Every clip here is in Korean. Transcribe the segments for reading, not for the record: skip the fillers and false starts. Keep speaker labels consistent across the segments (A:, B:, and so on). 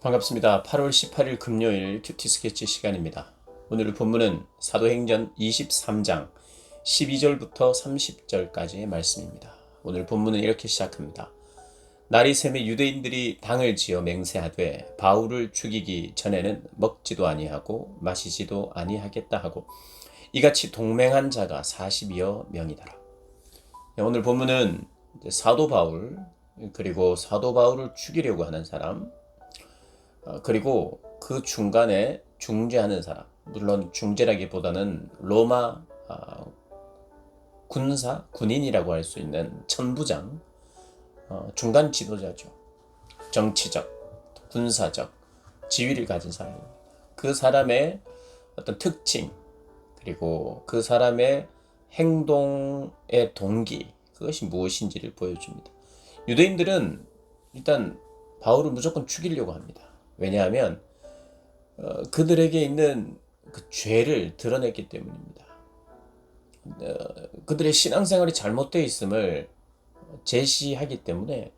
A: 반갑습니다. 8월 18일 금요일 큐티 스케치 시간입니다. 오늘 본문은 사도행전 23장 12절부터 30절까지의 말씀입니다. 오늘 본문은 이렇게 시작합니다. 날이 새매 유대인들이 당을 지어 맹세하되 바울을 죽이기 전에는 먹지도 아니하고 마시지도 아니하겠다 하고 이같이 동맹한 자가 40여 명이더라. 오늘 본문은 사도 바울 그리고 사도 바울을 죽이려고 하는 사람 그리고 그 중간에 중재하는 사람, 물론 중재라기보다는 로마 군인이라고 할 수 있는 천부장, 중간 지도자죠. 정치적, 군사적 지위를 가진 사람입니다. 그 사람의 어떤 특징, 그리고 그 사람의 행동의 동기, 그것이 무엇인지를 보여줍니다. 유대인들은 일단 바울을 무조건 죽이려고 합니다. 왜냐하면 그들에게 있는 그 죄를 드러냈기 때문입니다. 그들의 신앙생활이 잘못되어 있음을 제시하기 때문에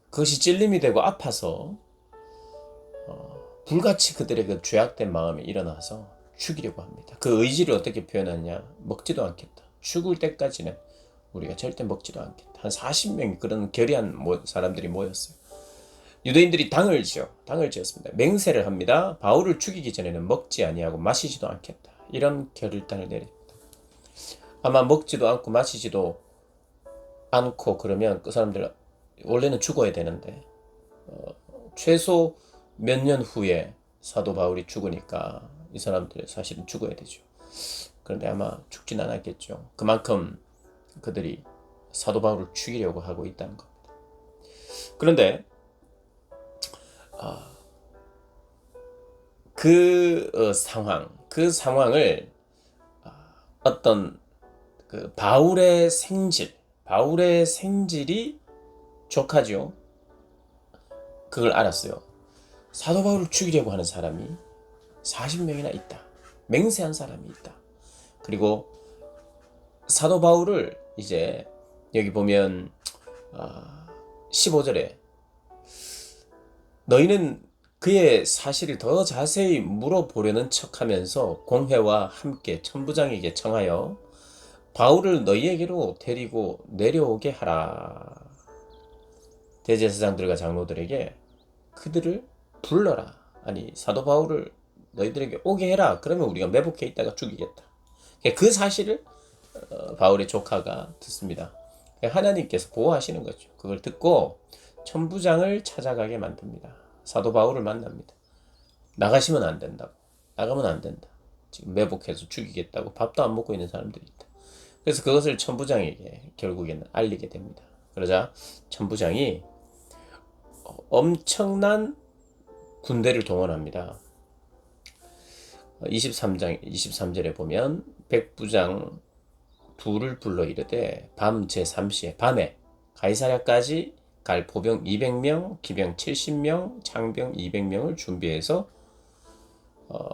A: 그것이 찔림이 되고 아파서 불같이 그들의 그 죄악된 마음이 일어나서 죽이려고 합니다. 그 의지를 어떻게 표현하냐? 먹지도 않겠다. 죽을 때까지는 우리가 절대 먹지도 않겠다. 한 40명이 그런 결의한 사람들이 모였어요. 유대인들이 당을 지었습니다. 맹세를 합니다. 바울을 죽이기 전에는 먹지 아니하고 마시지도 않겠다. 이런 결단을 내립니다. 아마 먹지도 않고 마시지도 않고 그러면 그 사람들 원래는 죽어야 되는데 최소 몇 년 후에 사도 바울이 죽으니까 이 사람들 사실은 죽어야 되죠. 그런데 아마 죽진 않았겠죠. 그만큼 그들이 사도 바울을 죽이려고 하고 있다는 겁니다. 그런데 그 상황을 어떤 그 바울의 생질이 족하죠. 그걸 알았어요. 사도 바울을 죽이려고 하는 사람이 40명이나 있다. 맹세한 사람이 있다. 그리고 사도 바울을 이제 여기 보면 15절에 너희는 그의 사실을 더 자세히 물어보려는 척하면서 공회와 함께 천부장에게 청하여 바울을 너희에게로 데리고 내려오게 하라. 대제사장들과 장로들에게 그들을 불러라. 아니 사도 바울을 너희들에게 오게 해라. 그러면 우리가 매복해 있다가 죽이겠다. 그 사실을 바울의 조카가 듣습니다. 하나님께서 보호하시는 거죠. 그걸 듣고 천부장을 찾아가게 만듭니다. 사도 바울을 만납니다. 나가시면 안 된다고. 나가면 안 된다. 지금 매복해서 죽이겠다고 밥도 안 먹고 있는 사람들이 있다. 그래서 그것을 천부장에게 결국에는 알리게 됩니다. 그러자 천부장이 엄청난 군대를 동원합니다. 23절에 보면 백부장 둘을 불러 이르되 밤 제3시에 밤에 가이사랴까지 갈 보병 200명, 기병 70명, 장병 200명을 준비해서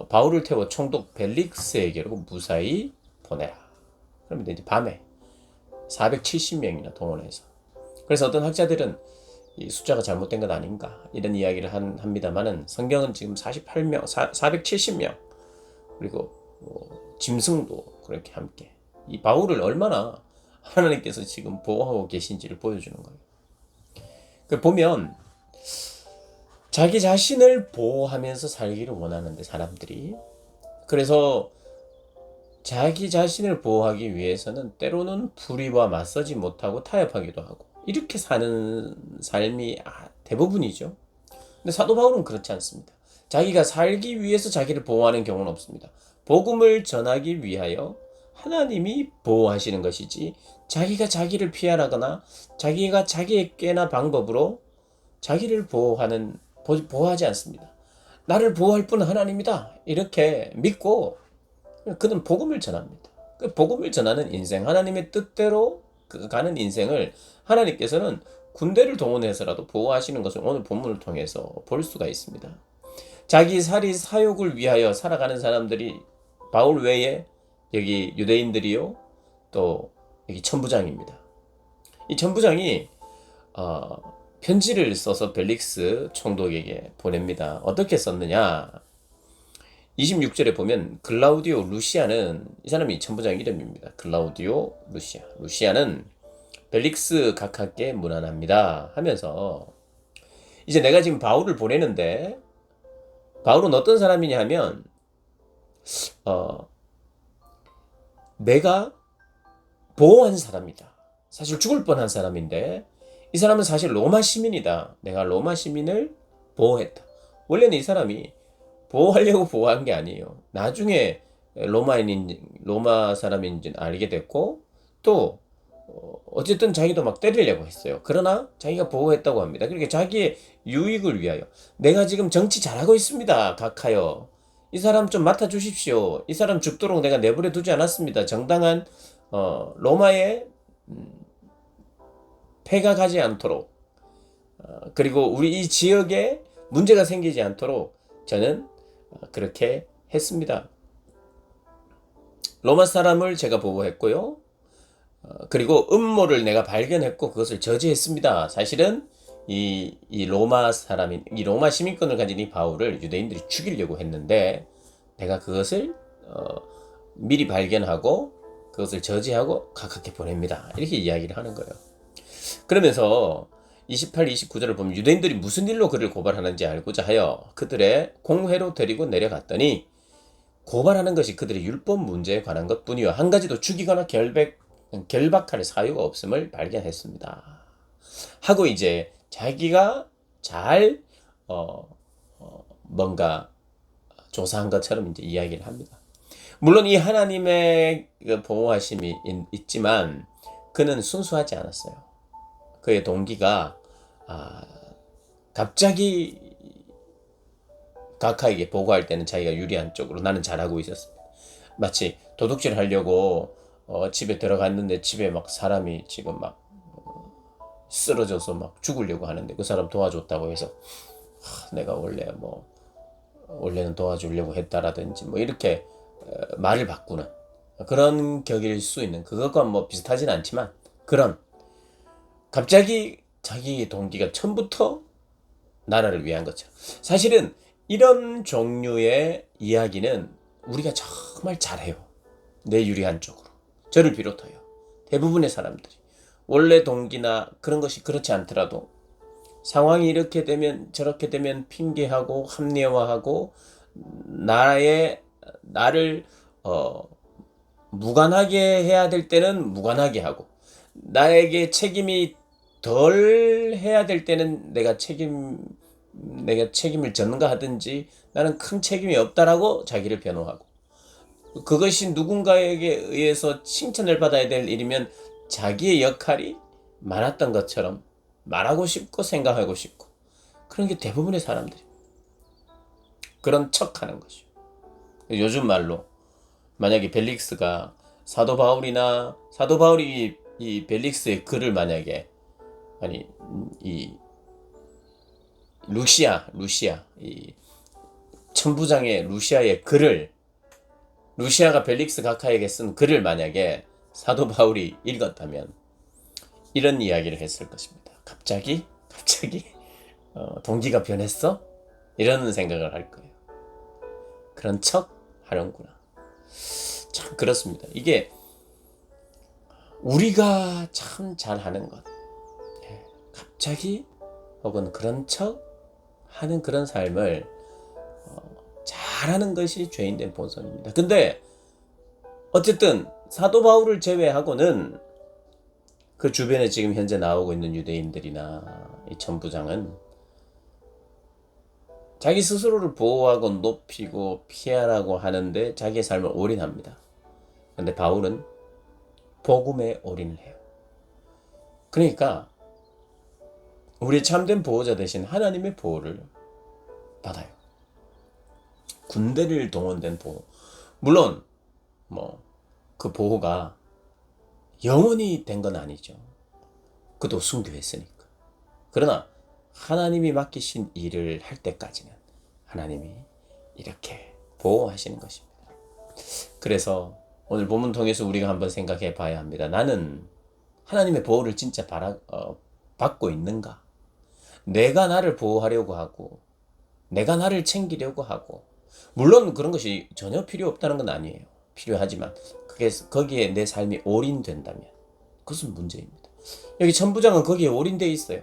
A: 바울을 태워 총독 벨릭스에게로 무사히 보내라. 그러면 이제 밤에 470명이나 동원해서. 그래서 어떤 학자들은 이 숫자가 잘못된 것 아닌가 이런 이야기를 합니다만은 성경은 지금 48명, 470명 그리고 짐승도 그렇게 함께 이 바울을 얼마나 하나님께서 지금 보호하고 계신지를 보여주는 거예요. 보면 자기 자신을 보호하면서 살기를 원하는데 사람들이 그래서 자기 자신을 보호하기 위해서는 때로는 불의와 맞서지 못하고 타협하기도 하고 이렇게 사는 삶이 대부분이죠. 근데 사도 바울은 그렇지 않습니다. 자기가 살기 위해서 자기를 보호하는 경우는 없습니다. 복음을 전하기 위하여 하나님이 보호하시는 것이지 자기가 자기를 피하거나 자기가 자기의 꾀나 방법으로 자기를 보호하지 않습니다. 나를 보호할 분은 하나님이다. 이렇게 믿고 그는 복음을 전합니다. 그 복음을 전하는 인생, 하나님의 뜻대로 가는 인생을 하나님께서는 군대를 동원해서라도 보호하시는 것을 오늘 본문을 통해서 볼 수가 있습니다. 자기 살이 사욕을 위하여 살아가는 사람들이 바울 외에 여기 유대인들이요, 또 여기 천부장입니다. 이 천부장이 편지를 써서 벨릭스 총독에게 보냅니다. 어떻게 썼느냐? 26절에 보면 글라우디오 루시아는 이 사람이 천부장 이름입니다. 글라우디오 루시아. 루시아는 벨릭스 각하께 문안합니다. 하면서 이제 내가 지금 바울을 보내는데 바울은 어떤 사람이냐 하면 내가 보호한 사람이다. 사실 죽을 뻔한 사람인데 이 사람은 사실 로마 시민이다. 내가 로마 시민을 보호했다. 원래는 이 사람이 보호하려고 보호한 게 아니에요. 나중에 로마 사람인지는 알게 됐고 또 어쨌든 자기도 막 때리려고 했어요. 그러나 자기가 보호했다고 합니다. 그러니까 자기의 유익을 위하여 내가 지금 정치 잘하고 있습니다. 각하여. 이 사람 좀 맡아주십시오. 이 사람 죽도록 내가 내버려 두지 않았습니다. 정당한 로마의 폐가 가지 않도록 그리고 우리 이 지역에 문제가 생기지 않도록 저는 그렇게 했습니다. 로마 사람을 제가 보호했고요. 그리고 음모를 내가 발견했고 그것을 저지했습니다. 사실은 이 로마 사람인 이 로마 시민권을 가진 이 바울을 유대인들이 죽이려고 했는데 내가 그것을 미리 발견하고 그것을 저지하고 각하께 보냅니다. 이렇게 이야기를 하는 거예요. 그러면서 28, 29절을 보면 유대인들이 무슨 일로 그를 고발하는지 알고자 하여 그들의 공회로 데리고 내려갔더니 고발하는 것이 그들의 율법 문제에 관한 것뿐이요 한 가지도 죽이거나 결박할 사유가 없음을 발견했습니다. 하고 이제 자기가 잘 뭔가 조사한 것처럼 이제 이야기를 합니다. 물론 이 하나님의 보호하심이 있지만 그는 순수하지 않았어요. 그의 동기가 갑자기 각하에게 보고할 때는 자기가 유리한 쪽으로 나는 잘하고 있었습니다. 마치 도둑질 하려고 집에 들어갔는데 집에 막 사람이 지금 막 쓰러져서 막 죽으려고 하는데 그 사람 도와줬다고 해서 내가 원래는 도와주려고 했다라든지 뭐 이렇게 말을 바꾸는 그런 격일 수 있는 그것과 뭐 비슷하진 않지만 그런 갑자기 자기 동기가 처음부터 나라를 위한 것처럼 사실은 이런 종류의 이야기는 우리가 정말 잘해요. 내 유리한 쪽으로 저를 비롯하여 대부분의 사람들이 원래 동기나 그런 것이 그렇지 않더라도 상황이 이렇게 되면 저렇게 되면 핑계하고 합리화하고 나를 무관하게 해야 될 때는 무관하게 하고 나에게 책임이 덜 해야 될 때는 내가 책임을 졌는가 하든지 나는 큰 책임이 없다라고 자기를 변호하고 그것이 누군가에게 의해서 칭찬을 받아야 될 일이면 자기의 역할이 많았던 것처럼 말하고 싶고 생각하고 싶고 그런 게 대부분의 사람들이 그런 척하는 것이죠. 요즘 말로 만약에 벨릭스가 사도 바울이 이 벨릭스의 글을 만약에 이 루시아 이 천부장의 루시아의 글을 루시아가 벨릭스 각하에게 쓴 글을 만약에 사도 바울이 읽었다면 이런 이야기를 했을 것입니다. 갑자기 동기가 변했어? 이런 생각을 할 거예요. 그런 척 하는구나. 참 그렇습니다. 이게 우리가 참 잘하는 것. 갑자기 혹은 그런 척 하는 그런 삶을 잘하는 것이 죄인된 본성입니다. 근데 어쨌든 사도 바울을 제외하고는 그 주변에 지금 현재 나오고 있는 유대인들이나 이 천부장은 자기 스스로를 보호하고 높이고 피하라고 하는데 자기의 삶을 올인합니다. 근데 바울은 복음에 올인을 해요. 그러니까 우리 참된 보호자 대신 하나님의 보호를 받아요. 군대를 동원된 보호. 물론 그 보호가 영원히 된 건 아니죠. 그도 순교했으니까. 그러나 하나님이 맡기신 일을 할 때까지는 하나님이 이렇게 보호하시는 것입니다. 그래서 오늘 본문 통해서 우리가 한번 생각해 봐야 합니다. 나는 하나님의 보호를 진짜 받고 있는가? 내가 나를 보호하려고 하고 내가 나를 챙기려고 하고, 물론 그런 것이 전혀 필요 없다는 건 아니에요. 필요하지만 그게 거기에 내 삶이 올인된다면 그것은 문제입니다. 여기 천부장은 거기에 올인되어 있어요.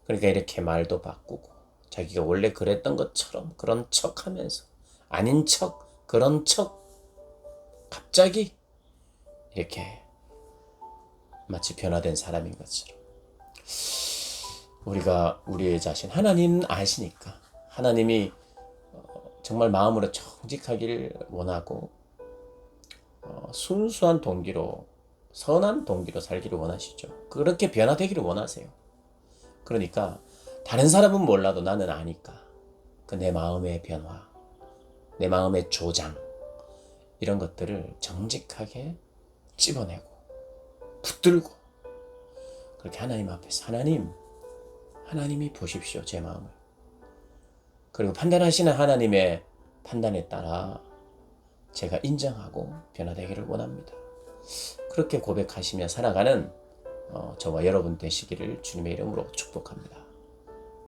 A: 그러니까 이렇게 말도 바꾸고 자기가 원래 그랬던 것처럼 그런 척하면서 아닌 척 그런 척 갑자기 이렇게 마치 변화된 사람인 것처럼, 우리가 우리의 자신 하나님 아시니까 하나님이 정말 마음으로 정직하기를 원하고 순수한 동기로 선한 동기로 살기를 원하시죠. 그렇게 변화되기를 원하세요. 그러니까 다른 사람은 몰라도 나는 아니까 그 내 마음의 변화, 내 마음의 조장, 이런 것들을 정직하게 찝어내고 붙들고 그렇게 하나님 앞에서 하나님이 보십시오 제 마음을. 그리고 판단하시는 하나님의 판단에 따라 제가 인정하고 변화되기를 원합니다. 그렇게 고백하시며 살아가는 저와 여러분 되시기를 주님의 이름으로 축복합니다.